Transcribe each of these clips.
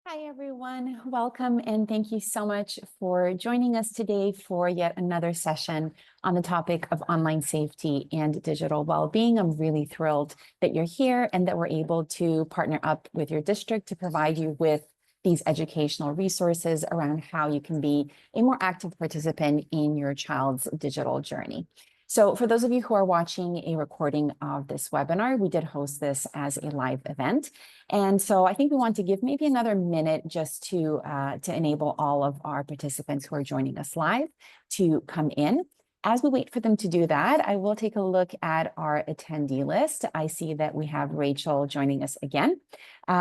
Hi, everyone. Welcome and thank you so much for joining us today for yet another session on the topic of online safety and digital well-being. I'm really thrilled that you're here and that we're able to partner up with your district to provide you with these educational resources around how you can be a more active participant in your child's digital journey. So for those of you who are watching a recording of this webinar, we did host this as a live event. And so I think we want to give maybe another minute just to enable all of our participants who are joining us live to come in. As we wait for them to do that, I will take a look at our attendee list. I see that we have Rachel joining us again.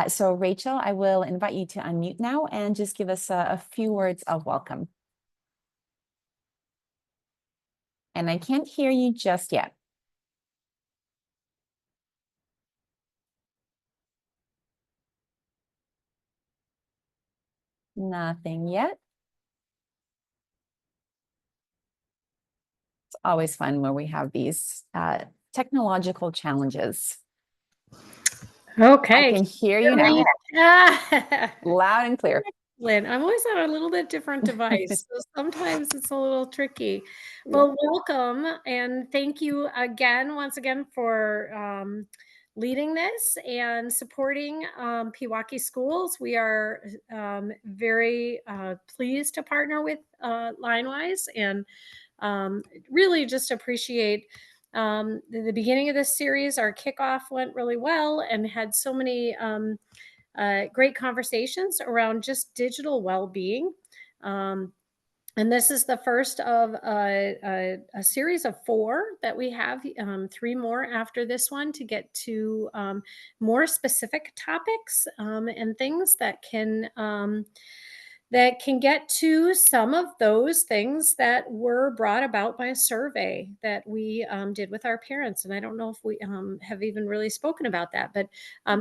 So Rachel, I will invite you to unmute now and just give us a few words of welcome. And I can't hear you just yet. Nothing yet. It's always fun when we have these technological challenges. Okay. I can hear you now. Loud and clear. Excellent. I'm always on a little bit different device, so sometimes it's a little tricky. Yeah. Well, welcome and thank you once again for leading this and supporting Pewaukee schools. We are very pleased to partner with Linewise and really just appreciate the beginning of this series. Our kickoff went really well and had so many great conversations around just digital well-being. And this is the first of a series of 4 that we have, 3 more after this one to get to more specific topics and things that can get to some of those things that were brought about by a survey that we did with our parents. And I don't know if we have even really spoken about that, but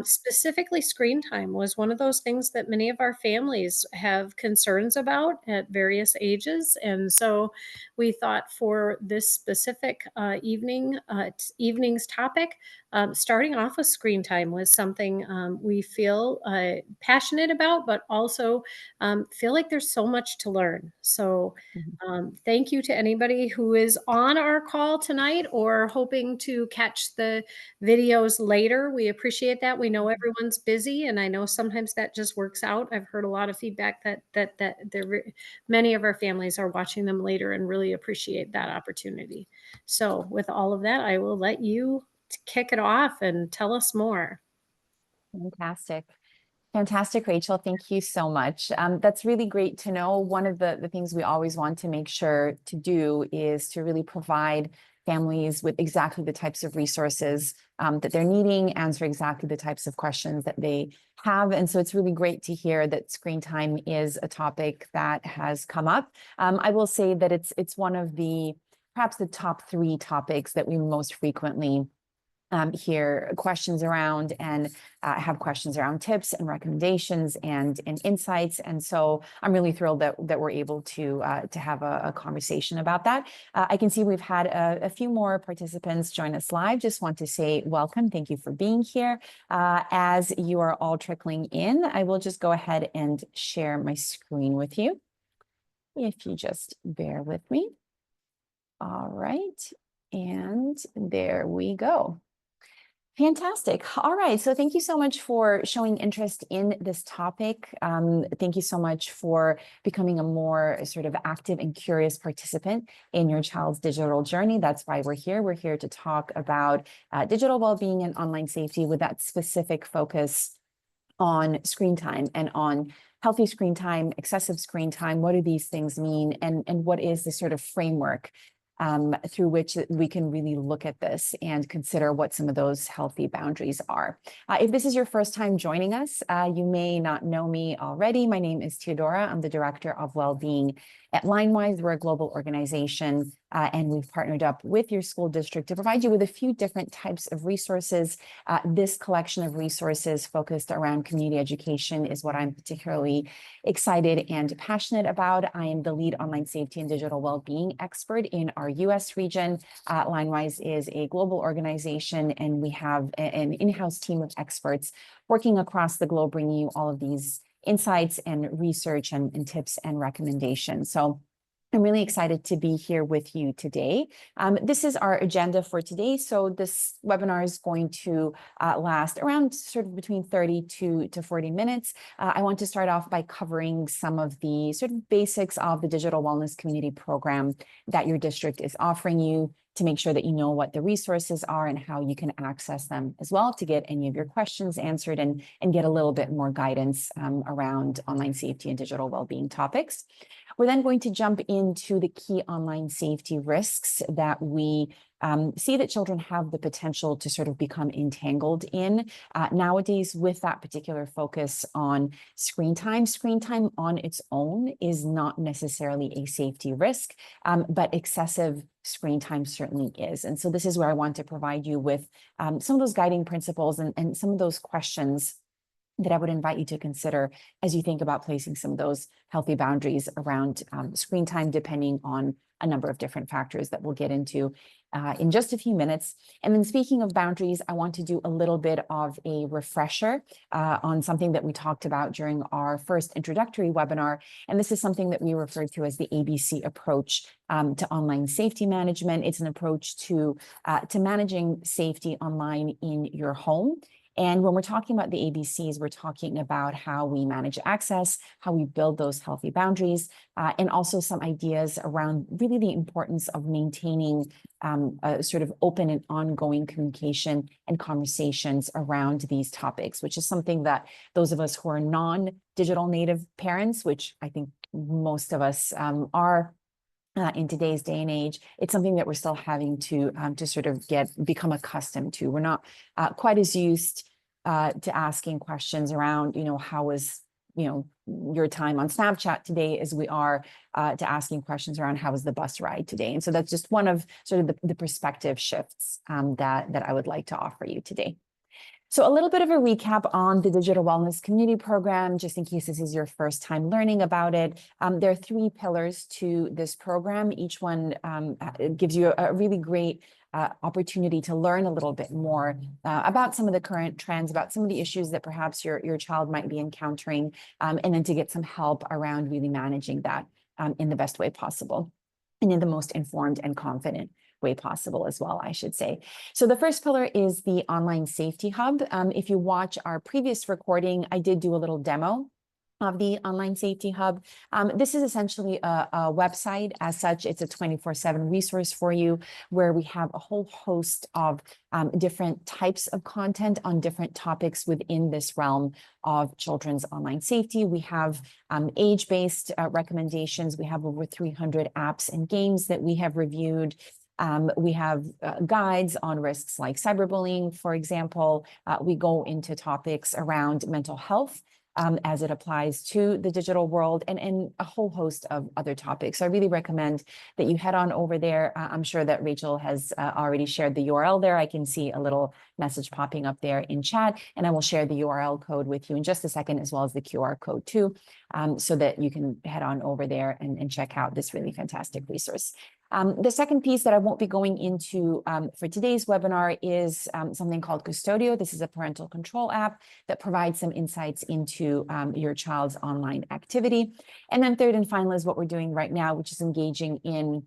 specifically screen time was one of those things that many of our families have concerns about at various ages. And so we thought for this specific evening's topic, starting off with screen time was something we feel passionate about, but also feel like there's so much to learn. So thank you to anybody who is on our call tonight or hoping to catch the videos later. We appreciate that. We know everyone's busy, and I know sometimes that just works out. I've heard a lot of feedback that many of our families are watching them later and really appreciate that opportunity. So with all of that, I will let you kick it off and tell us more. Fantastic. Fantastic, Rachel. Thank you so much. That's really great to know. One of the things we always want to make sure to do is to really provide families with exactly the types of resources that they're needing, answer exactly the types of questions that they have. And so it's really great to hear that screen time is a topic that has come up. I will say that it's one of perhaps the top 3 topics that we most frequently hear questions around and have questions around tips and recommendations and insights. And so I'm really thrilled that we're able to have a conversation about that. I can see we've had a few more participants join us live. Just want to say welcome. Thank you for being here. As you are all trickling in, I will just go ahead and share my screen with you. If you just bear with me. All right. And there we go. Fantastic. All right. So thank you so much for showing interest in this topic. Thank you so much for becoming a more sort of active and curious participant in your child's digital journey. That's why we're here. We're here to talk about digital well-being and online safety with that specific focus on screen time and on healthy screen time, excessive screen time. What do these things mean? And what is the sort of framework through which we can really look at this and consider what some of those healthy boundaries are. If this is your first time joining us, you may not know me already. My name is Theodora. I'm the Director of Wellbeing at Linewise. We're a global organization, and we've partnered up with your school district to provide you with a few different types of resources. This collection of resources focused around community education is what I'm particularly excited and passionate about. I am the lead online safety and digital well-being expert in our US region. Linewise is a global organization, and we have an in-house team of experts working across the globe, bringing you all of these insights and research and tips and recommendations. So I'm really excited to be here with you today. This is our agenda for today. So this webinar is going to last around sort of between 30 to 40 minutes. I want to start off by covering some of the sort of basics of the Digital Wellness Community Program that your district is offering you, to make sure that you know what the resources are and how you can access them as well, to get any of your questions answered and get a little bit more guidance around online safety and digital well-being topics. We're then going to jump into the key online safety risks that we see that children have the potential to sort of become entangled in nowadays, with that particular focus on screen time. Screen time on its own is not necessarily a safety risk, but excessive screen time certainly is. And so this is where I want to provide you with some of those guiding principles and some of those questions that I would invite you to consider as you think about placing some of those healthy boundaries around screen time, depending on a number of different factors that we'll get into in just a few minutes. And then, speaking of boundaries, I want to do a little bit of a refresher on something that we talked about during our first introductory webinar. And this is something that we refer to as the ABC approach to online safety management. It's an approach to managing safety online in your home. And when we're talking about the ABCs, we're talking about how we manage access, how we build those healthy boundaries, and also some ideas around really the importance of maintaining a sort of open and ongoing communication and conversations around these topics, which is something that those of us who are non-digital native parents, which I think most of us are, in today's day and age, it's something that we're still having to sort of become accustomed to. We're not quite as used to asking questions around, how was, your time on Snapchat today, as we are to asking questions around how was the bus ride today. And so that's just one of sort of the perspective shifts that I would like to offer you today. So a little bit of a recap on the Digital Wellness Community Program, just in case this is your first time learning about it. There are 3 pillars to this program. Each one gives you a really great opportunity to learn a little bit more about some of the current trends, about some of the issues that perhaps your child might be encountering, and then to get some help around really managing that in the best way possible and in the most informed and confident way possible as well, I should say. So the first pillar is the Online Safety Hub. If you watch our previous recording, I did do a little demo of the Online Safety Hub. This is essentially a website. As such, it's a 24/7 resource for you, where we have a whole host of different types of content on different topics within this realm of children's online safety. We have age-based recommendations. We have over 300 apps and games that we have reviewed. We have guides on risks like cyberbullying, for example. We go into topics around mental health as it applies to the digital world, and a whole host of other topics. So I really recommend that you head on over there. I'm sure that Rachel has already shared the URL there. I can see a little message popping up there in chat, and I will share the URL code with you in just a second, as well as the QR code too, so that you can head on over there and check out this really fantastic resource. The second piece that I won't be going into for today's webinar is something called Custodio. This is a parental control app that provides some insights into your child's online activity. And then third and final is what we're doing right now, which is engaging in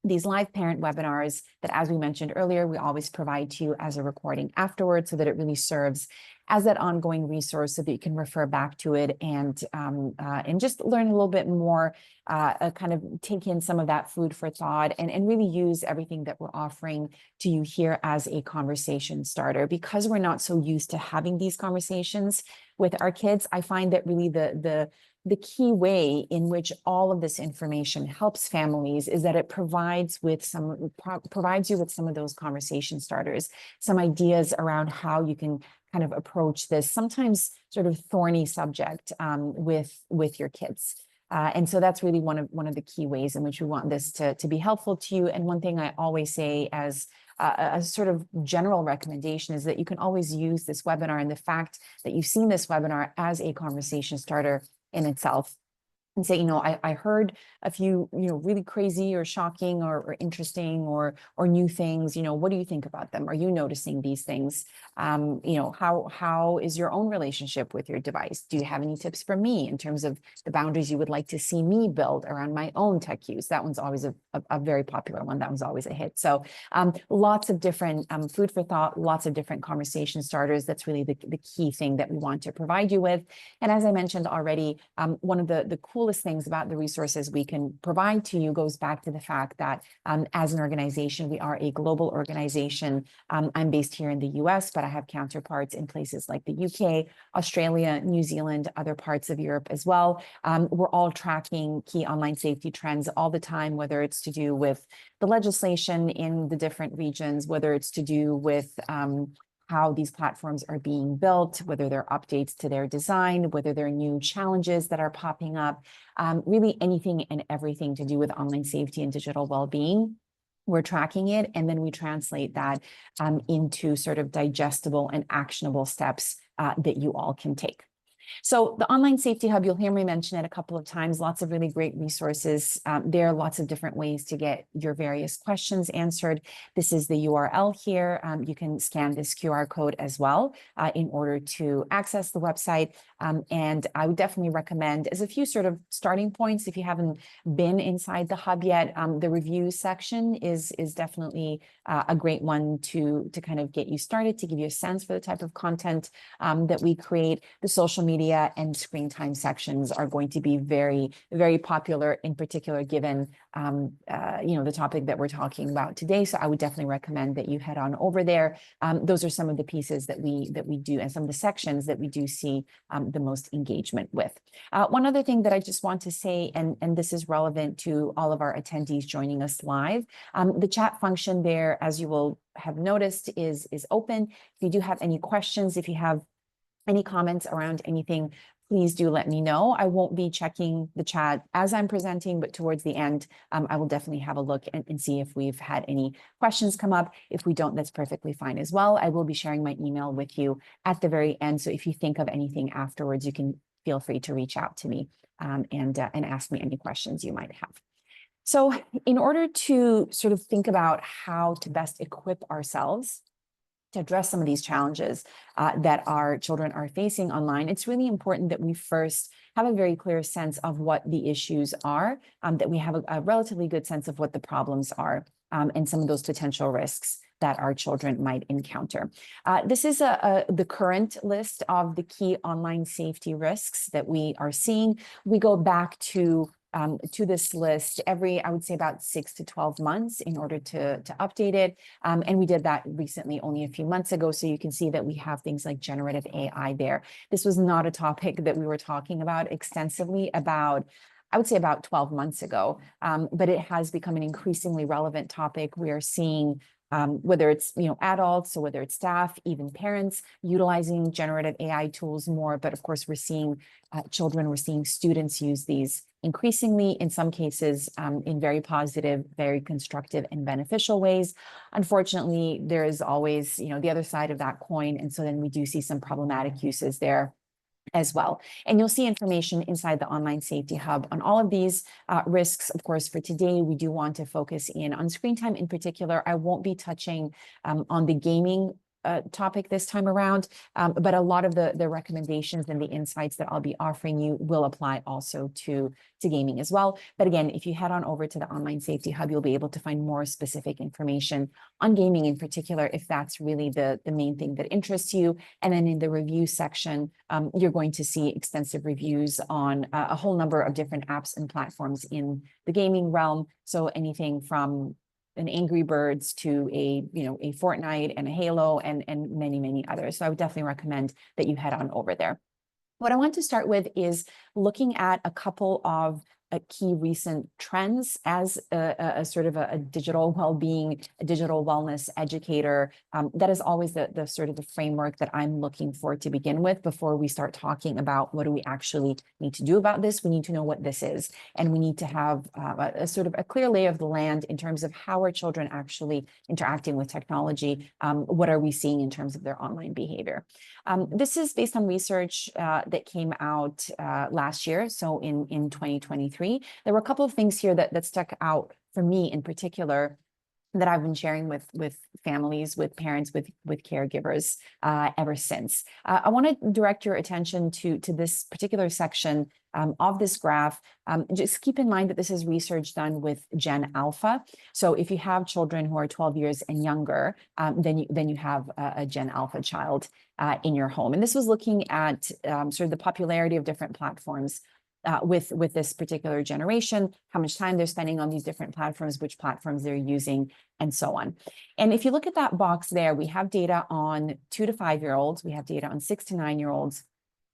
these live parent webinars that, as we mentioned earlier, we always provide to you as a recording afterwards, so that it really serves as that ongoing resource, so that you can refer back to it and just learn a little bit more, kind of take in some of that food for thought, and really use everything that we're offering to you here as a conversation starter. Because we're not so used to having these conversations with our kids, I find that really the key way in which all of this information helps families is that it provides you with some of those conversation starters, some ideas around how you can kind of approach this sometimes sort of thorny subject with your kids. And so that's really one of the key ways in which we want this to be helpful to you. And one thing I always say as a sort of general recommendation is that you can always use this webinar and the fact that you've seen this webinar as a conversation starter in itself and say, I heard a few, really crazy or shocking or interesting or new things. What do you think about them? Are you noticing these things? How is your own relationship with your device? Do you have any tips for me in terms of the boundaries you would like to see me build around my own tech use? That one's always a very popular one. That one's always a hit. So lots of different food for thought, lots of different conversation starters. That's really the key thing that we want to provide you with. And as I mentioned already, one of the coolest things about the resources we can provide to you goes back to the fact that as an organization, we are a global organization. I'm based here in the US, but I have counterparts in places like the UK, Australia, New Zealand, other parts of Europe as well. We're all tracking key online safety trends all the time, whether it's to do with the legislation in the different regions, whether it's to do with how these platforms are being built, whether they're updates to their design, whether there are new challenges that are popping up, really anything and everything to do with online safety and digital well-being. We're tracking it, and then we translate that into sort of digestible and actionable steps that you all can take. So the Online Safety Hub, you'll hear me mention it a couple of times, lots of really great resources. There are lots of different ways to get your various questions answered. This is the URL here. You can scan this QR code as well in order to access the website. And I would definitely recommend, as a few sort of starting points, if you haven't been inside the hub yet, the review section is definitely a great one to kind of get you started, to give you a sense for the type of content that we create. The social media and screen time sections are going to be very, very popular, in particular, given the topic that we're talking about today. So I would definitely recommend that you head on over there. Those are some of the pieces that we do, and some of the sections that we do see the most engagement with. One other thing that I just want to say, and this is relevant to all of our attendees joining us live, the chat function there, as you will have noticed, is open. If you do have any questions, if you have any comments around anything, please do let me know. I won't be checking the chat as I'm presenting, but towards the end, I will definitely have a look and see if we've had any questions come up. If we don't, that's perfectly fine as well. I will be sharing my email with you at the very end. So if you think of anything afterwards, you can feel free to reach out to me and ask me any questions you might have. So in order to sort of think about how to best equip ourselves to address some of these challenges that our children are facing online, it's really important that we first have a very clear sense of what the issues are, that we have a relatively good sense of what the problems are, and some of those potential risks that our children might encounter. This is the current list of the key online safety risks that we are seeing. We go back to this list every, I would say, about 6 to 12 months in order to update it. And we did that recently, only a few months ago. So you can see that we have things like generative AI there. This was not a topic that we were talking about extensively about, I would say, about 12 months ago, but it has become an increasingly relevant topic. We are seeing whether it's adults or whether it's staff, even parents utilizing generative AI tools more. But of course, we're seeing children, we're seeing students use these increasingly, in some cases, in very positive, very constructive and beneficial ways. Unfortunately, there is always the other side of that coin. And so then we do see some problematic uses there as well. And you'll see information inside the Online Safety Hub on all of these risks. Of course, for today, we do want to focus in on screen time in particular. I won't be touching on the gaming topic this time around, but a lot of the recommendations and the insights that I'll be offering you will apply also to gaming as well. But again, if you head on over to the Online Safety Hub, you'll be able to find more specific information on gaming in particular, if that's really the main thing that interests you. And then in the review section, you're going to see extensive reviews on a whole number of different apps and platforms in the gaming realm. So anything from an Angry Birds to a Fortnite and a Halo and many, many others. So I would definitely recommend that you head on over there. What I want to start with is looking at a couple of key recent trends as a sort of a digital well-being, a digital wellness educator. That is always the sort of the framework that I'm looking for to begin with before we start talking about what do we actually need to do about this. We need to know what this is, and we need to have a sort of a clear lay of the land in terms of how are children actually interacting with technology. What are we seeing in terms of their online behavior? This is based on research that came out last year, so in 2023. There were a couple of things here that stuck out for me in particular that I've been sharing with families, with parents, with caregivers ever since. I want to direct your attention to this particular section of this graph. Just keep in mind that this is research done with Gen Alpha. So if you have children who are 12 years and younger, then you have a Gen Alpha child in your home. And this was looking at sort of the popularity of different platforms with this particular generation, how much time they're spending on these different platforms, which platforms they're using, and so on. And if you look at that box there, we have data on 2 to 5-year-olds, we have data on 6 to 9-year-olds,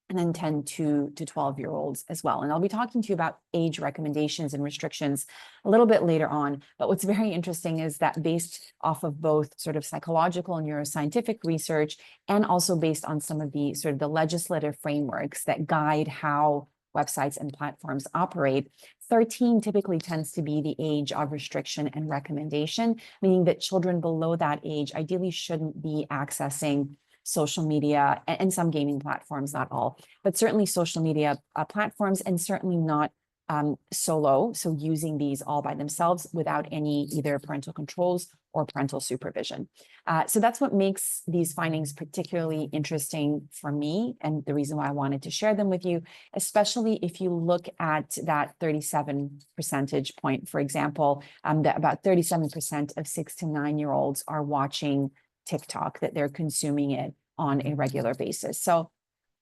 and then 10 to 12-year-olds as well. And I'll be talking to you about age recommendations and restrictions a little bit later on. But what's very interesting is that based off of both sort of psychological and neuroscientific research, and also based on some of the sort of the legislative frameworks that guide how websites and platforms operate, 13 typically tends to be the age of restriction and recommendation, meaning that children below that age ideally shouldn't be accessing social media and some gaming platforms, not all, but certainly social media platforms, and certainly not solo, so using these all by themselves without any either parental controls or parental supervision. So that's what makes these findings particularly interesting for me, and the reason why I wanted to share them with you, especially if you look at that 37 percentage point, for example, that about 37% of 6 to 9-year-olds are watching TikTok, that they're consuming it on a regular basis. So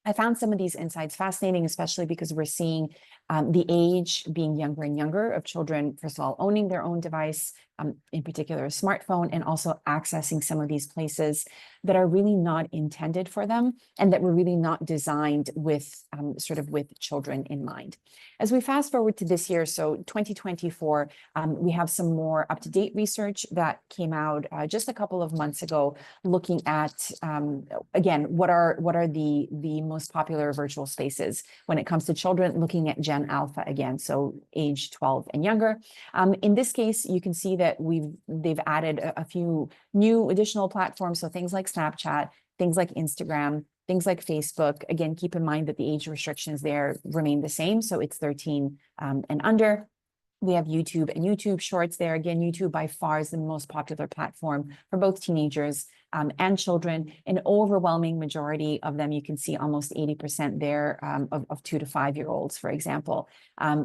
I found some of these insights fascinating, especially because we're seeing the age being younger and younger of children, first of all, owning their own device, in particular a smartphone, and also accessing some of these places that are really not intended for them and that were really not designed with sort of with children in mind. As we fast forward to this year, so 2024, we have some more up-to-date research that came out just a couple of months ago, looking at, again, what are the most popular virtual spaces when it comes to children, looking at Gen Alpha again, so age 12 and younger. In this case, you can see that they've added a few new additional platforms, so things like Snapchat, things like Instagram, things like Facebook. Again, keep in mind that the age restrictions there remain the same, so it's 13 and under. We have YouTube and YouTube Shorts there. Again, YouTube by far is the most popular platform for both teenagers and children. An overwhelming majority of them, you can see almost 80% there of 2 to 5-year-olds, for example,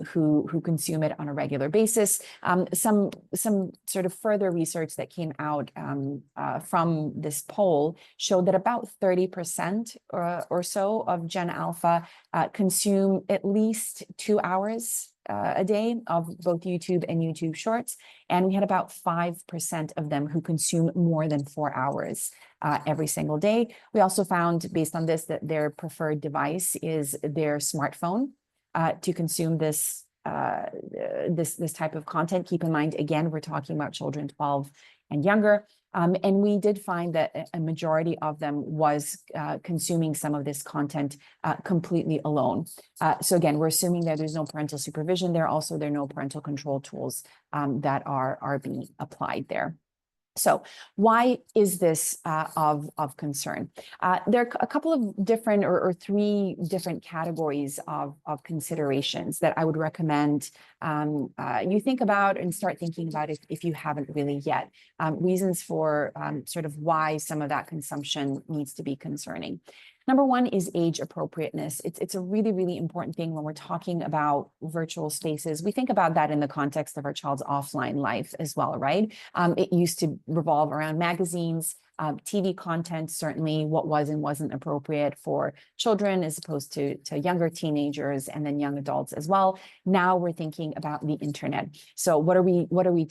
who consume it on a regular basis. Some sort of further research that came out from this poll showed that about 30% or so of Gen Alpha consume at least 2 hours a day of both YouTube and YouTube Shorts. And we had about 5% of them who consume more than 4 hours every single day. We also found, based on this, that their preferred device is their smartphone to consume this type of content. Keep in mind, again, we're talking about children 12 and younger. And we did find that a majority of them was consuming some of this content completely alone. So again, we're assuming that there's no parental supervision there. Also, there are no parental control tools that are being applied there. So why is this of concern? There are a couple of different or 3 different categories of considerations that I would recommend you think about and start thinking about if you haven't really yet. Reasons for sort of why some of that consumption needs to be concerning. Number 1 is age appropriateness. It's a really, really important thing when we're talking about virtual spaces. We think about that in the context of our child's offline life as well, right? It used to revolve around magazines, TV content, certainly what was and wasn't appropriate for children as opposed to younger teenagers and then young adults as well. Now we're thinking about the internet. So what are we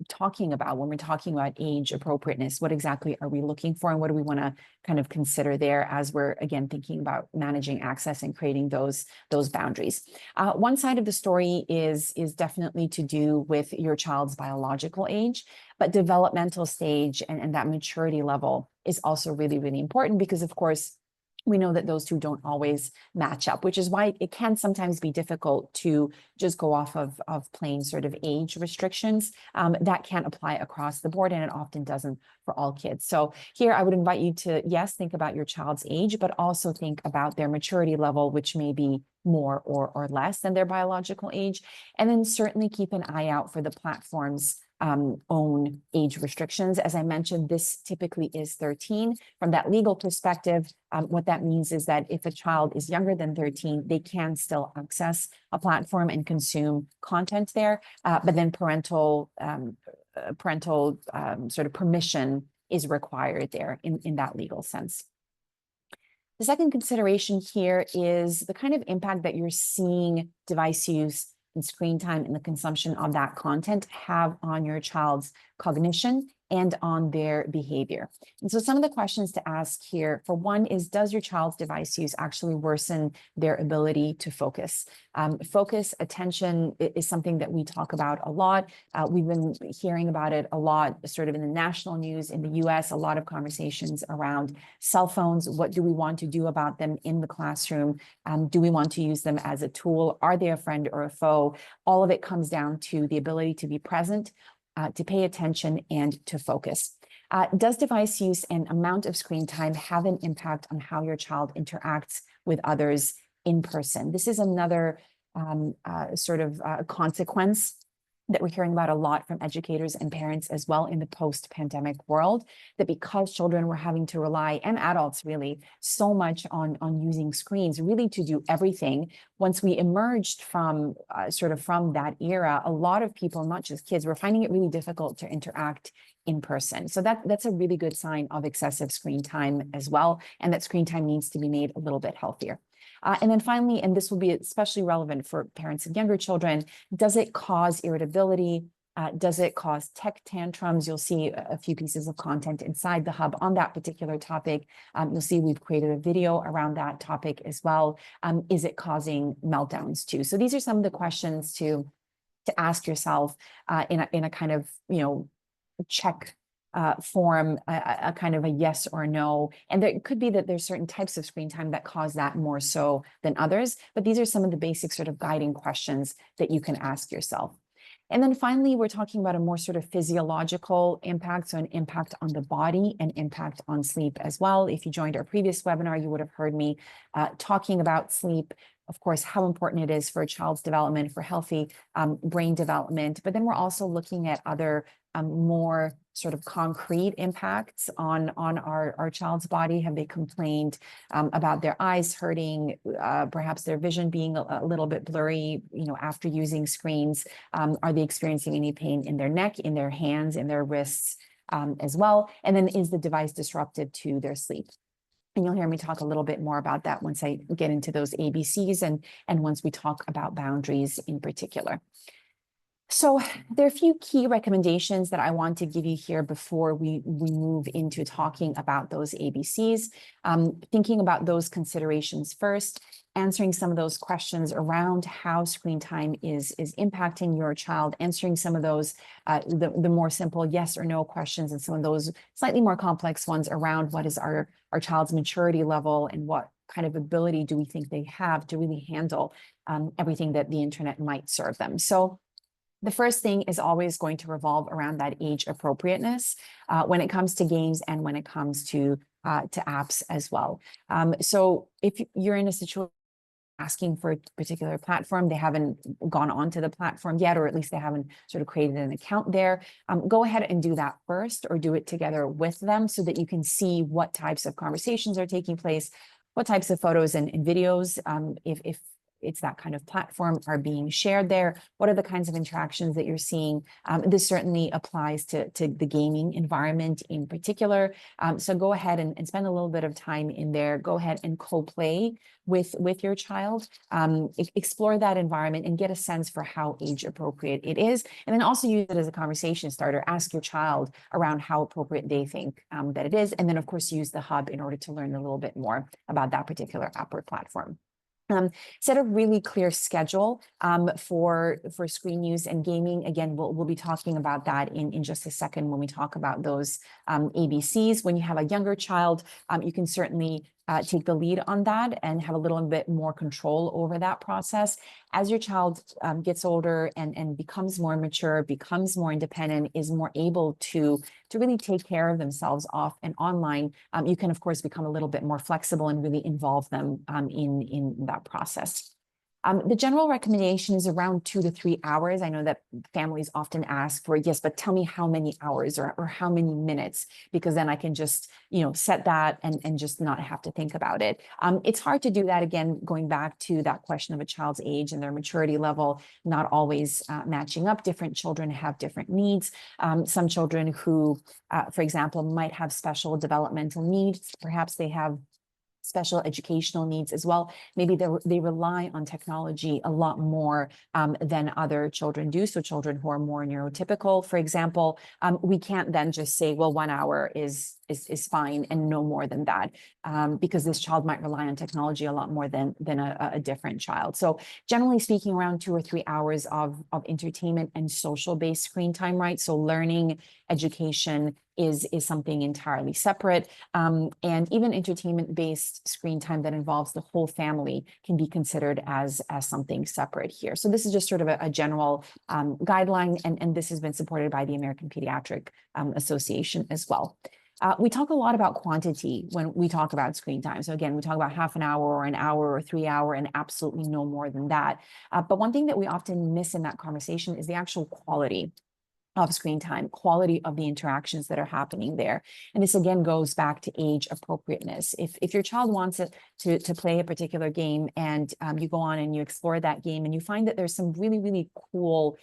talking about when we're talking about age appropriateness? What exactly are we looking for, and what do we want to kind of consider there as we're again thinking about managing access and creating those boundaries? One side of the story is definitely to do with your child's biological age, but developmental stage and that maturity level is also really, really important, because of course we know that those two don't always match up, which is why it can sometimes be difficult to just go off of plain sort of age restrictions. That can't apply across the board, and it often doesn't for all kids. So here I would invite you to, yes, think about your child's age, but also think about their maturity level, which may be more or less than their biological age. And then certainly keep an eye out for the platforms own age restrictions. As I mentioned, this typically is 13. From that legal perspective, what that means is that if a child is younger than 13, they can still access a platform and consume content there, but then parental sort of permission is required there in that legal sense. The second consideration here is the kind of impact that you're seeing device use and screen time and the consumption of that content have on your child's cognition and on their behavior. And so some of the questions to ask here, for one, is does your child's device use actually worsen their ability to focus? Focus, attention is something that we talk about a lot. We've been hearing about it a lot, sort of in the national news in the US, a lot of conversations around cell phones. What do we want to do about them in the classroom? Do we want to use them as a tool? Are they a friend or a foe? All of it comes down to the ability to be present, to pay attention, and to focus. Does device use and amount of screen time have an impact on how your child interacts with others in person? This is another consequence that we're hearing about a lot from educators and parents as well in the post-pandemic world, that because children were having to rely, and adults really, so much on using screens really to do everything. Once we emerged from from that era, a lot of people, not just kids, were finding it really difficult to interact in person. So that's a really good sign of excessive screen time as well, and that screen time needs to be made a little bit healthier. And then finally, and this will be especially relevant for parents of younger children, does it cause irritability? Does it cause tech tantrums? You'll see a few pieces of content inside the hub on that particular topic. You'll see we've created a video around that topic as well. Is it causing meltdowns too? So these are some of the questions to ask yourself in a kind of, check form, a kind of a yes or no. And there could be that there's certain types of screen time that cause that more so than others, but these are some of the basic sort of guiding questions that you can ask yourself. And then finally, we're talking about a more sort of physiological impact, so an impact on the body and impact on sleep as well. If you joined our previous webinar, you would have heard me talking about sleep, of course, how important it is for a child's development, for healthy brain development. But then we're also looking at other more sort of concrete impacts on our child's body. Have they complained about their eyes hurting, perhaps their vision being a little bit blurry, after using screens? Are they experiencing any pain in their neck, in their hands, in their wrists as well? And then is the device disruptive to their sleep? And you'll hear me talk a little bit more about that once I get into those ABCs and once we talk about boundaries in particular. So there are a few key recommendations that I want to give you here before we move into talking about those ABCs. Thinking about those considerations first, answering some of those questions around how screen time is impacting your child, answering some of those, the more simple yes or no questions, and some of those slightly more complex ones around what is our child's maturity level and what kind of ability do we think they have to really handle everything that the internet might serve them. So the first thing is always going to revolve around that age appropriateness when it comes to games and when it comes to apps as well. So if you're in a situation asking for a particular platform, they haven't gone onto the platform yet, or at least they haven't sort of created an account there, go ahead and do that first, or do it together with them so that you can see what types of conversations are taking place, what types of photos and videos, if it's that kind of platform are being shared there? What are the kinds of interactions that you're seeing? This certainly applies to the gaming environment in particular. So go ahead and spend a little bit of time in there. Go ahead and co-play with your child. Explore that environment and get a sense for how age appropriate it is. And then also use it as a conversation starter. Ask your child around how appropriate they think that it is. And then, of course, use the hub in order to learn a little bit more about that particular app or platform. Set a really clear schedule for screen use and gaming. Again, we'll be talking about that in just a second when we talk about those ABCs. When you have a younger child, you can certainly take the lead on that and have a little bit more control over that process. As your child gets older and becomes more mature, becomes more independent, is more able to really take care of themselves off and online, you can, of course, become a little bit more flexible and really involve them in that process. The general recommendation is around 2 to 3 hours. I know that families often ask for, yes, but tell me how many hours or how many minutes, because then I can just, set that and just not have to think about it. It's hard to do that, again, going back to that question of a child's age and their maturity level, not always matching up. Different children have different needs. Some children who, for example, might have special developmental needs, perhaps they have special educational needs as well. Maybe they rely on technology a lot more than other children do. So children who are more neurotypical, for example, we can't then just say, well, 1 hour is fine and no more than that, because this child might rely on technology a lot more than a different child. So generally speaking, around 2 or 3 hours of entertainment and social-based screen time, right? So learning, education is something entirely separate. And even entertainment-based screen time that involves the whole family can be considered as something separate here. So this is just sort of a general guideline, and this has been supported by the American Pediatric Association as well. We talk a lot about quantity when we talk about screen time. So again, we talk about half an hour or an hour or 3 hour and absolutely no more than that. But one thing that we often miss in that conversation is the actual quality of screen time, quality of the interactions that are happening there. And this again goes back to age appropriateness. If your child wants it to play a particular game and you go on and you explore that game and you find that there's some really, really cool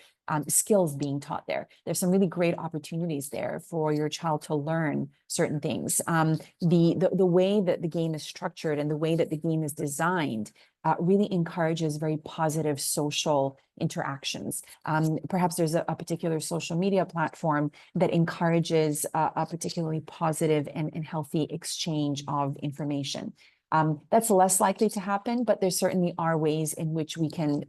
skills being taught there. There's some really great opportunities there for your child to learn certain things. The way that the game is structured and the way that the game is designed really encourages very positive social interactions. Perhaps there's a particular social media platform that encourages a particularly positive and healthy exchange of information. That's less likely to happen, but there certainly are ways in which we can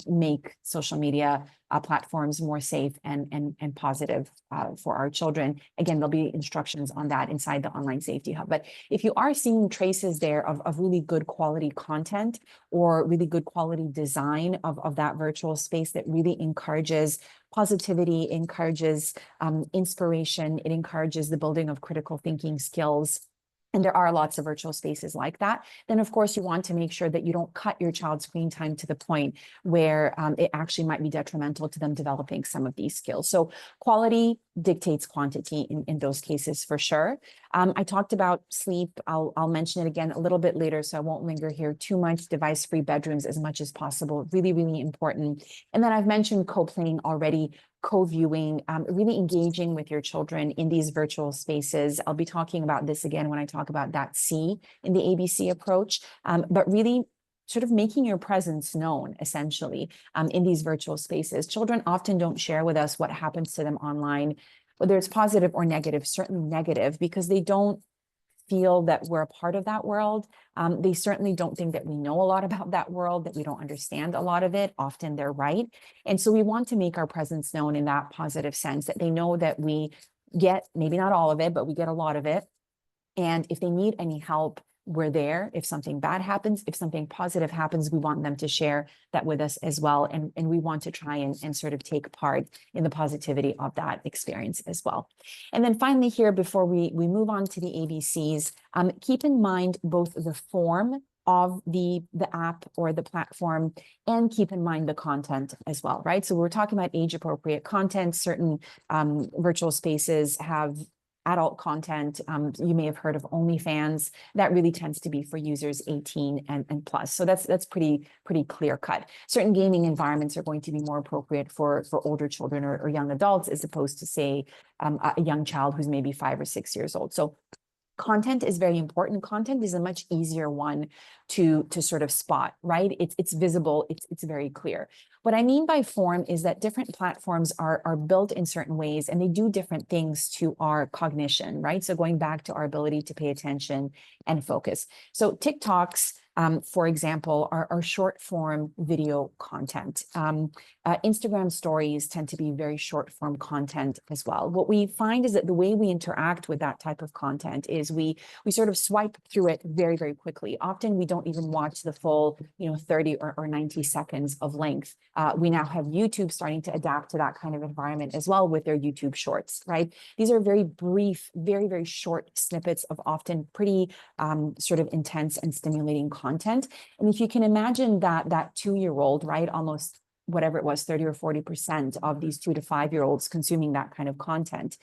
make social media platforms more safe and positive for our children. Again, there'll be instructions on that inside the Online Safety Hub. But if you are seeing traces there of really good quality content or really good quality design of that virtual space that really encourages positivity, encourages inspiration, it encourages the building of critical thinking skills, and there are lots of virtual spaces like that, then of course you want to make sure that you don't cut your child's screen time to the point where it actually might be detrimental to them developing some of these skills. So quality dictates quantity in those cases for sure. I talked about sleep. I'll mention it again a little bit later, so I won't linger here too much. Device-free bedrooms as much as possible, really, really important. And then I've mentioned co-playing already, co-viewing, really engaging with your children in these virtual spaces. I'll be talking about this again when I talk about that C in the ABC approach, but really sort of making your presence known, essentially, in these virtual spaces. Children often don't share with us what happens to them online, whether it's positive or negative, certainly negative, because they don't feel that we're a part of that world. They certainly don't think that we know a lot about that world, that we don't understand a lot of it. Often they're right. And so we want to make our presence known in that positive sense, that they know that we get, maybe not all of it, but we get a lot of it. And if they need any help, we're there. If something bad happens, if something positive happens, we want them to share that with us as well. And we want to try and sort of take part in the positivity of that experience as well. And then finally here, before we move on to the ABCs, keep in mind both the form of the app or the platform, and keep in mind the content as well, right? So we're talking about age appropriate content. Certain virtual spaces have adult content. You may have heard of OnlyFans. That really tends to be for users 18 and plus. So that's pretty clear cut. Certain gaming environments are going to be more appropriate for older children or young adults, as opposed to, say, a young child who's maybe 5 or 6 years old. So content is very important. Content is a much easier one to sort of spot, right? It's visible, it's very clear. What I mean by form is that different platforms are built in certain ways, and they do different things to our cognition, right? So going back to our ability to pay attention and focus. So TikToks, for example, are short form video content. Instagram stories tend to be very short form content as well. What we find is that the way we interact with that type of content is we sort of swipe through it very, very quickly. Often we don't even watch the full, 30 or 90 seconds of length. We now have YouTube starting to adapt to that kind of environment as well with their YouTube shorts, right? These are very brief, very, very short snippets of often pretty sort of intense and stimulating content. And if you can imagine that 2-year-old, right, almost whatever it was, 30 or 40% of these 2 to 5-year-olds consuming that kind of content.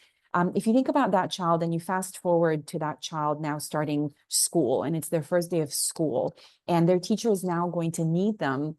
If you think about that child and you fast forward to that child now starting school, and it's their first day of school, and their teacher is now going to need them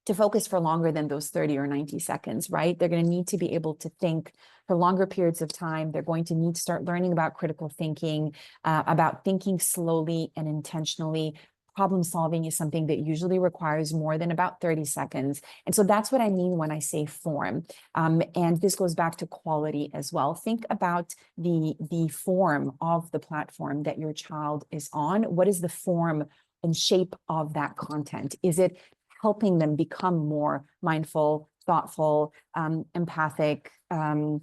to focus for longer than those 30 or 90 seconds, right? They're going to need to be able to think for longer periods of time. They're going to need to start learning about critical thinking, about thinking slowly and intentionally. Problem solving is something that usually requires more than about 30 seconds. And so that's what I mean when I say form. And this goes back to quality as well. Think about the form of the platform that your child is on. What is the form and shape of that content? Is it helping them become more mindful, thoughtful, empathic,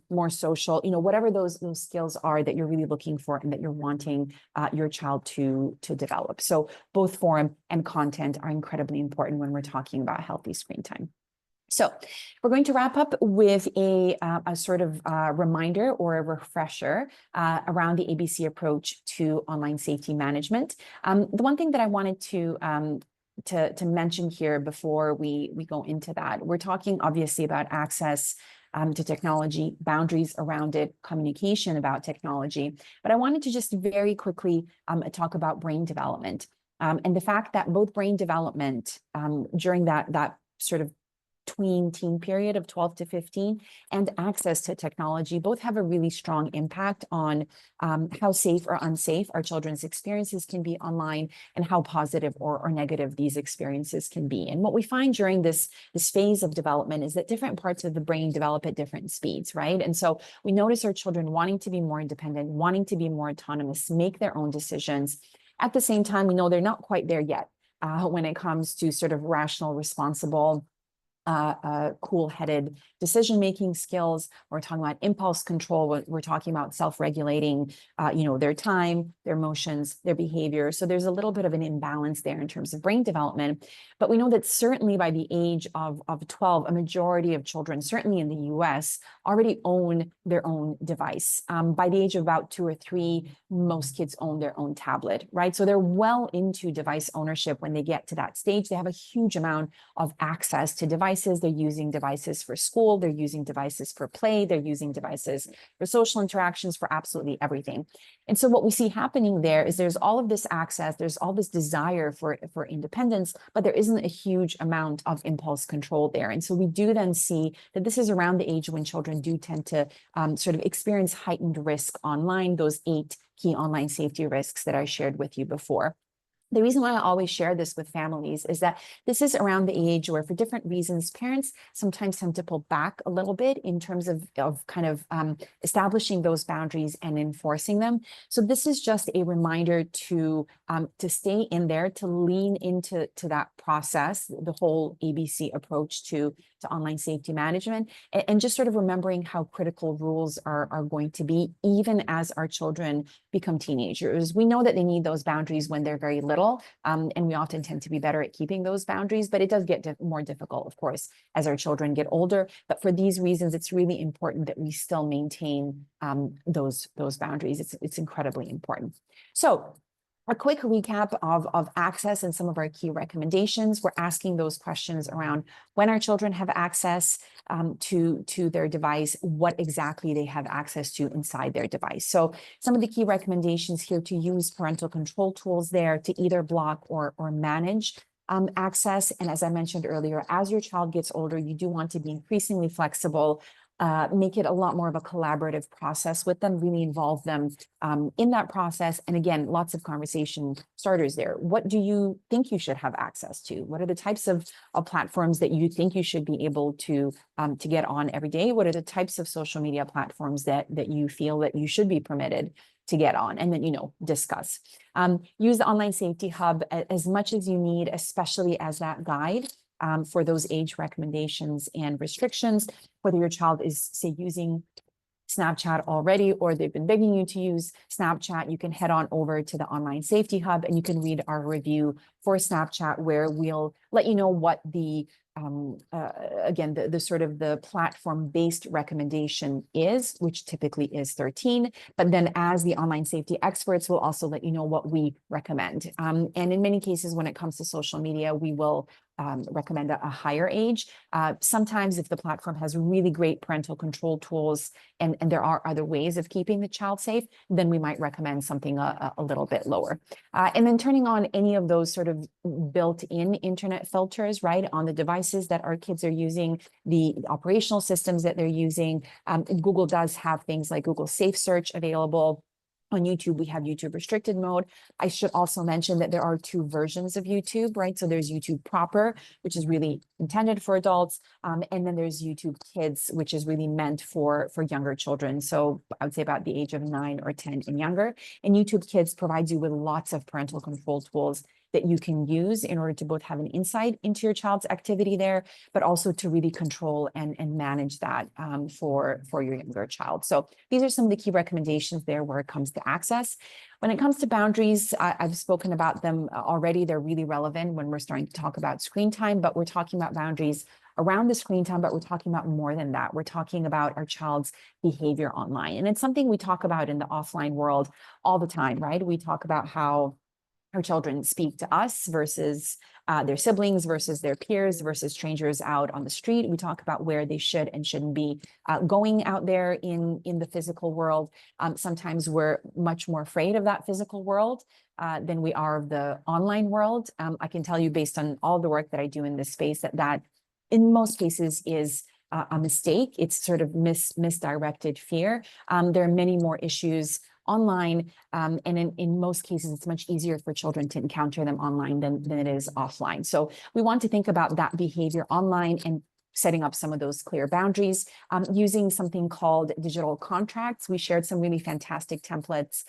more social, whatever those skills are that you're really looking for and that you're wanting your child to develop. So both form and content are incredibly important when we're talking about healthy screen time. So we're going to wrap up with a sort of reminder or a refresher around the ABC approach to online safety management. The one thing that I wanted to mention here before we go into that, we're talking obviously about access to technology, boundaries around it, communication about technology. But I wanted to just very quickly talk about brain development and the fact that both brain development during that sort of tween teen period of 12 to 15 and access to technology both have a really strong impact on how safe or unsafe our children's experiences can be online and how positive or negative these experiences can be. And what we find during this phase of development is that different parts of the brain develop at different speeds, right? And so we notice our children wanting to be more independent, wanting to be more autonomous, make their own decisions. At the same time, we know they're not quite there yet when it comes to sort of rational, responsible, cool-headed decision-making skills. We're talking about impulse control. We're talking about self-regulating, their time, their emotions, their behavior. So there's a little bit of an imbalance there in terms of brain development. But we know that certainly by the age of 12, a majority of children, certainly in the US, already own their own device. By the age of about 2 or 3, most kids own their own tablet, right? So they're well into device ownership when they get to that stage. They have a huge amount of access to devices. They're using devices for school. They're using devices for play. They're using devices for social interactions, for absolutely everything. And so what we see happening there is there's all of this access, there's all this desire for independence, but there isn't a huge amount of impulse control there. And so we do then see that this is around the age when children do tend to sort of experience heightened risk online, those 8 key online safety risks that I shared with you before. The reason why I always share this with families is that this is around the age where, for different reasons, parents sometimes tend to pull back a little bit in terms of kind of establishing those boundaries and enforcing them. So this is just a reminder to stay in there, to lean into that process, the whole ABC approach to online safety management, and just sort of remembering how critical rules are going to be, even as our children become teenagers. We know that they need those boundaries when they're very little. And we often tend to be better at keeping those boundaries, but it does get more difficult, of course, as our children get older. But for these reasons, it's really important that we still maintain those boundaries. It's incredibly important. So A quick recap of access and some of our key recommendations. We're asking those questions around when our children have access to their device, what exactly they have access to inside their device. So some of the key recommendations here: to use parental control tools there to either block or manage access. And as I mentioned earlier, as your child gets older, you do want to be increasingly flexible, make it a lot more of a collaborative process with them, really involve them in that process. And again, lots of conversation starters there. What do you think you should have access to? What are the types of platforms that you think you should be able to get on every day? What are the types of social media platforms that you feel that you should be permitted to get on? And then, discuss. Use the Online Safety Hub as much as you need, especially as that guide for those age recommendations and restrictions. Whether your child is, say, using Snapchat already, or they've been begging you to use Snapchat, you can head on over to the Online Safety Hub and you can read our review for Snapchat, where we'll let you know what the again, the sort of the platform-based recommendation is, which typically is 13. But then as the online safety experts, will also let you know what we recommend. And in many cases, when it comes to social media, we will recommend a higher age. Sometimes if the platform has really great parental control tools and there are other ways of keeping the child safe, then we might recommend something a little bit lower. And then turning on any of those sort of built-in internet filters, right, on the devices that our kids are using, the operational systems that they're using. Google does have things like Google Safe Search available. On YouTube, we have YouTube restricted mode. I should also mention that there are two versions of YouTube, right? So there's YouTube proper, which is really intended for adults. And then there's YouTube Kids, which is really meant for younger children. So I would say about the age of 9 or 10 and younger. And YouTube Kids provides you with lots of parental control tools that you can use in order to both have an insight into your child's activity there, but also to really control and manage that for your younger child. So these are some of the key recommendations there where it comes to access. When it comes to boundaries, I've spoken about them already. They're really relevant when we're starting to talk about screen time, but we're talking about boundaries around the screen time, but we're talking about more than that. We're talking about our child's behavior online. And it's something we talk about in the offline world all the time, right? We talk about how our children speak to us versus their siblings, versus their peers, versus strangers out on the street. We talk about where they should and shouldn't be going out there in the physical world. Sometimes we're much more afraid of that physical world than we are of the online world. I can tell you, based on all the work that I do in this space, that in most cases is a mistake. It's sort of misdirected fear. There are many more issues online, and in most cases, it's much easier for children to encounter them online than it is offline. So we want to think about that behavior online and setting up some of those clear boundaries using something called digital contracts. We shared some really fantastic templates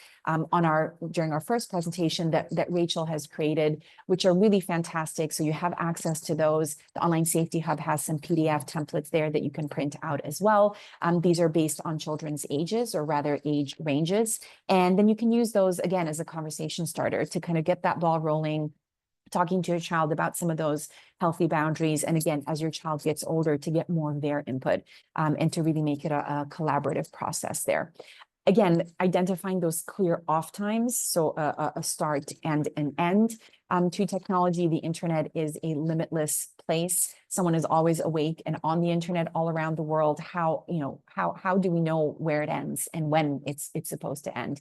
during our first presentation that Rachel has created, which are really fantastic. So you have access to those. The Online Safety Hub has some PDF templates there that you can print out as well. These are based on children's ages, or rather age ranges. And then you can use those again as a conversation starter to kind of get that ball rolling, talking to your child about some of those healthy boundaries. And again, as your child gets older, to get more of their input and to really make it a collaborative process there. Again, identifying those clear off times, so a start and an end to technology. The internet is a limitless place. Someone is always awake and on the internet all around the world. How do we know where it ends and when it's supposed to end?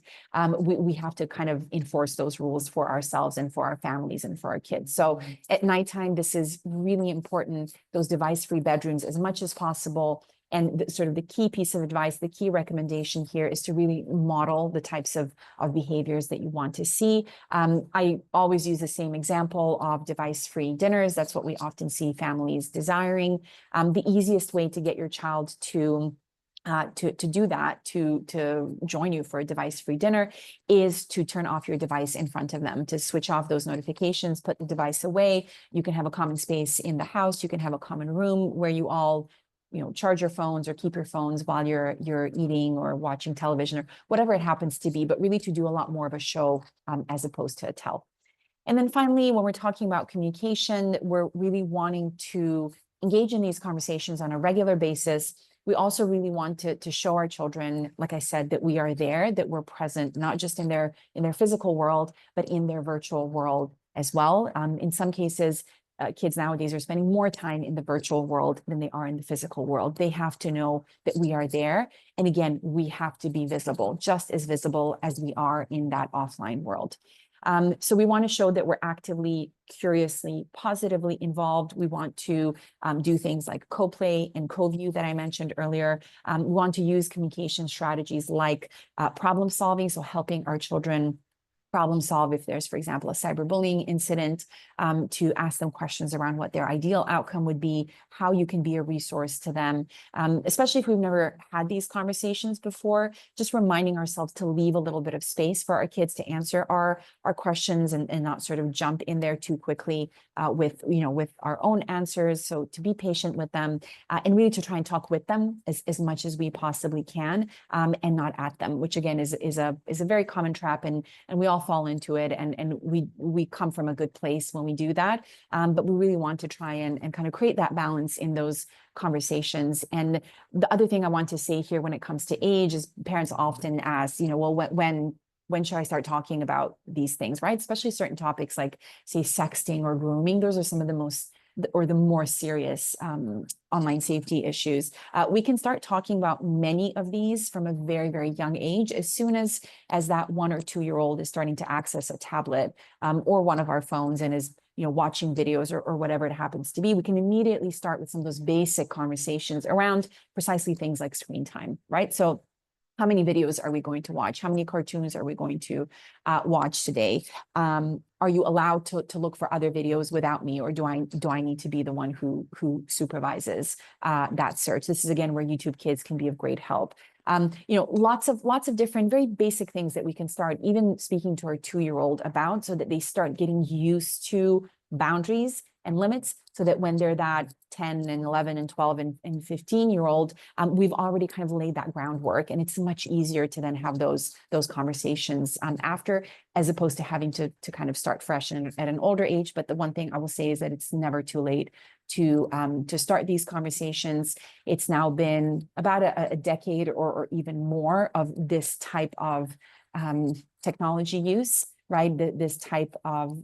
We have to kind of enforce those rules for ourselves and for our families and for our kids. So at nighttime, this is really important. Those device-free bedrooms as much as possible. And sort of the key piece of advice, the key recommendation here is to really model the types of behaviors that you want to see. I always use the same example of device-free dinners. That's what we often see families desiring. The easiest way to get your child to do that, to join you for a device-free dinner, is to turn off your device in front of them, to switch off those notifications, put the device away. You can have a common space in the house. You can have a common room where you all charge your phones or keep your phones while you're eating or watching television or whatever it happens to be, but really to do a lot more of a show as opposed to a tell. And then finally, when we're talking about communication, we're really wanting to engage in these conversations on a regular basis, we also really want to show our children, like I said, that we are there, that we're present, not just in their physical world, but in their virtual world as well. In some cases, kids nowadays are spending more time in the virtual world than they are in the physical world. They have to know that we are there. And again, we have to be visible, just as visible as we are in that offline world. So we want to show that we're actively, curiously, positively involved. We want to do things like co-play and co-view that I mentioned earlier. We want to use communication strategies like problem solving, so helping our children problem solve if there's, for example, a cyberbullying incident, to ask them questions around what their ideal outcome would be, how you can be a resource to them, especially if we've never had these conversations before, just reminding ourselves to leave a little bit of space for our kids to answer our questions and not sort of jump in there too quickly with our own answers. So to be patient with them and really to try and talk with them as much as we possibly can, and not at them, which again is a very common trap, and we all fall into it, and we come from a good place when we do that, but we really want to try and kind of create that balance in those conversations. And the other thing I want to say here when it comes to age is parents often ask, well, when should I start talking about these things, right? Especially certain topics like, say, sexting or grooming. Those are some of the more serious online safety issues. We can start talking about many of these from a very, very young age, as soon as that 1 or 2 year old is starting to access a tablet or one of our phones and is watching videos or whatever it happens to be. We can immediately start with some of those basic conversations around precisely things like screen time, right? So how many videos are we going to watch? How many cartoons are we going to watch today? Are you allowed to look for other videos without me, or do I need to be the one who supervises that search? This is again where YouTube Kids can be of great help. Lots of different very basic things that we can start even speaking to our 2 year old about, so that they start getting used to boundaries and limits, so that when they're that 10 and 11 and 12 and 15-year-old, we've already kind of laid that groundwork, and it's much easier to then have those conversations after, as opposed to having to kind of start fresh at an older age. But the one thing I will say is that it's never too late to start these conversations. It's now been about a decade or even more of this type of technology use, right? This type of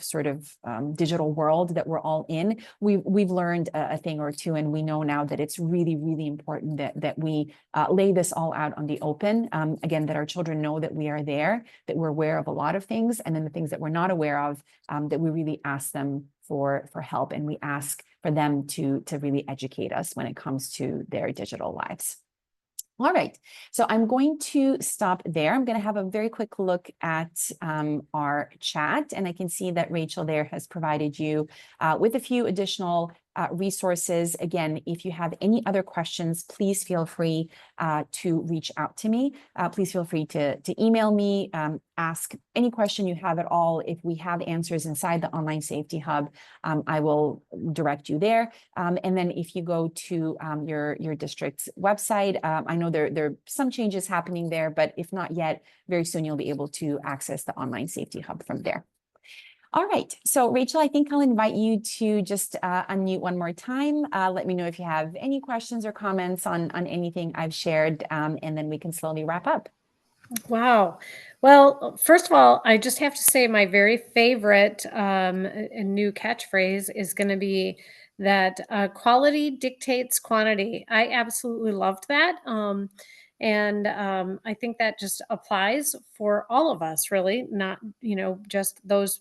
sort of digital world that we're all in. We've learned a thing or two, and we know now that it's really, really important that we lay this all out on the open. Again, that our children know that we are there, that we're aware of a lot of things, and then the things that we're not aware of, that we really ask them for help, and we ask for them to really educate us when it comes to their digital lives. All right, so I'm going to stop there. I'm going to have a very quick look at our chat, and I can see that Rachel there has provided you with a few additional resources. Again, if you have any other questions, please feel free to reach out to me. Please feel free to email me, ask any question you have at all. If we have answers inside the Online Safety Hub, I will direct you there. And then if you go to your district's website, I know there are some changes happening there, but if not yet, very soon you'll be able to access the Online Safety Hub from there. All right, so Rachel, I think I'll invite you to just unmute one more time. Let me know if you have any questions or comments on anything I've shared, and then we can slowly wrap up. Wow. Well, first of all, I just have to say my very favorite new catchphrase is going to be that quality dictates quantity. I absolutely loved that. And I think that just applies for all of us, really, not, just those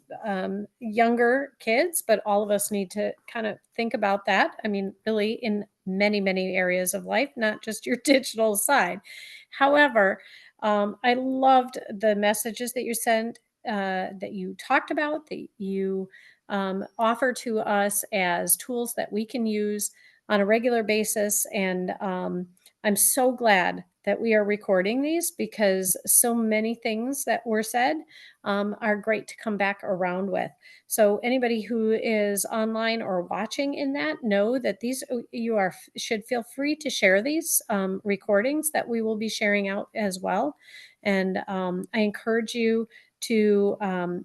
younger kids, but all of us need to kind of think about that. I mean, really, in many, many areas of life, not just your digital side. However, I loved the messages that you sent, that you talked about, that you offer to us as tools that we can use on a regular basis. And I'm so glad that we are recording these, because so many things that were said are great to come back around with. So anybody who is online or watching in that, know that these should feel free to share these recordings that we will be sharing out as well. And I encourage you to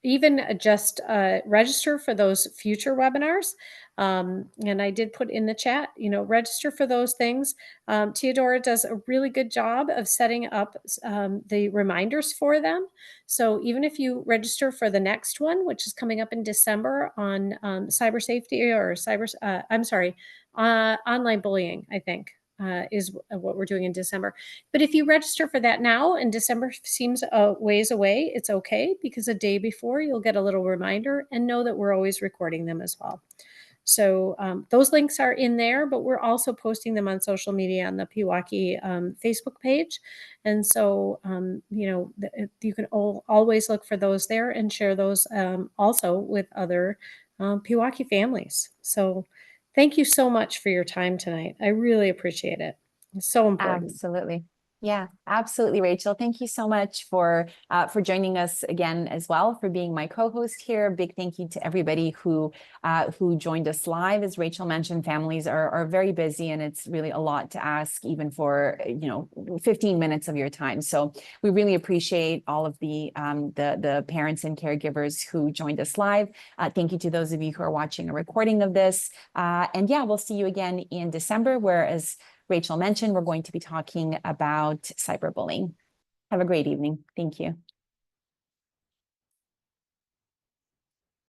even just register for those future webinars. And I did put in the chat, register for those things. Theodora does a really good job of setting up the reminders for them. So even if you register for the next one, which is coming up in December on cyber safety or I'm sorry, online bullying, I think. Is what we're doing in December. But if you register for that now and December seems a ways away, it's okay because a day before you'll get a little reminder and know that we're always recording them as well. So those links are in there, but we're also posting them on social media on the Pewaukee Facebook page. And so, you can always look for those there and share those also with other Pewaukee families. So thank you so much for your time tonight. I really appreciate it. It's so important. Absolutely. Yeah, absolutely, Rachel. Thank you so much for joining us again as well, for being my co-host here. Big thank you to everybody who joined us live. As Rachel mentioned, families are very busy, and it's really a lot to ask, even for 15 minutes of your time. So we really appreciate all of the parents and caregivers who joined us live. Thank you to those of you who are watching a recording of this. And yeah, we'll see you again in December, whereas Rachel mentioned, we're going to be talking about cyberbullying. Have a great evening. Thank you.